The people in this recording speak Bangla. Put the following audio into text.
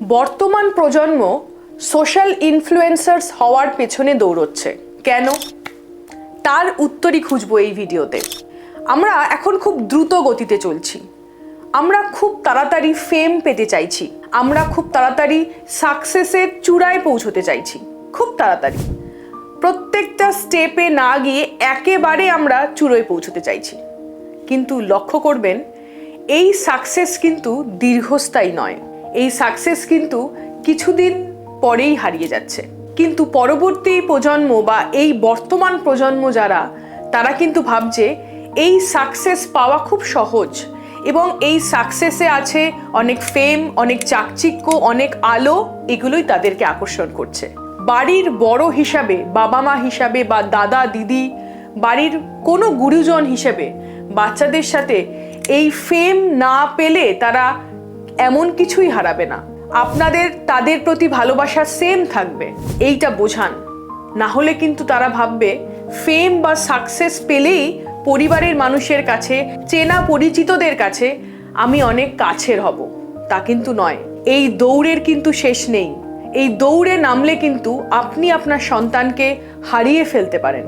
বর্তমান প্রজন্ম সোশ্যাল ইনফ্লুয়েন্সার্স হওয়ার পেছনে দৌড়চ্ছে কেন? তার উত্তরই খুঁজবো এই ভিডিওতে। আমরা এখন খুব দ্রুত গতিতে চলছি, আমরা খুব তাড়াতাড়ি ফেম পেতে চাইছি, আমরা খুব তাড়াতাড়ি সাকসেসের চূড়ায় পৌঁছতে চাইছি, খুব তাড়াতাড়ি প্রত্যেকটা স্টেপে না গিয়ে একেবারে আমরা চূড়ায় পৌঁছতে চাইছি। কিন্তু লক্ষ্য করবেন, এই সাকসেস কিন্তু দীর্ঘস্থায়ী নয়, এই সাকসেস কিন্তু কিছুদিন পরেই হারিয়ে যাচ্ছে। কিন্তু পরবর্তী প্রজন্ম বা এই বর্তমান প্রজন্ম যারা, তারা কিন্তু ভাবছে এই সাকসেস পাওয়া খুব সহজ এবং এই সাকসেসে আছে অনেক ফেম, অনেক চাকচিক্য, অনেক আলো, এগুলোই তাদেরকে আকর্ষণ করছে। বাড়ির বড় হিসাবে, বাবা মা হিসাবে বা দাদা দিদি, বাড়ির কোনো গুরুজন হিসেবে বাচ্চাদের সাথে এই ফেম না পেলে তারা এমন কিছুই হারাবে না, আপনাদের তাদের প্রতি ভালোবাসা সেম থাকবে, এইটা বোঝান। না হলে কিন্তু তারা ভাববে ফেম বা সাকসেস পেলেই পরিবারের মানুষের কাছে, চেনা পরিচিতদের কাছে আমি অনেক কাছের হব। তা কিন্তু নয়। এই দৌড়ের কিন্তু শেষ নেই। এই দৌড়ে নামলে কিন্তু আপনি আপনার সন্তানকে হারিয়ে ফেলতে পারেন।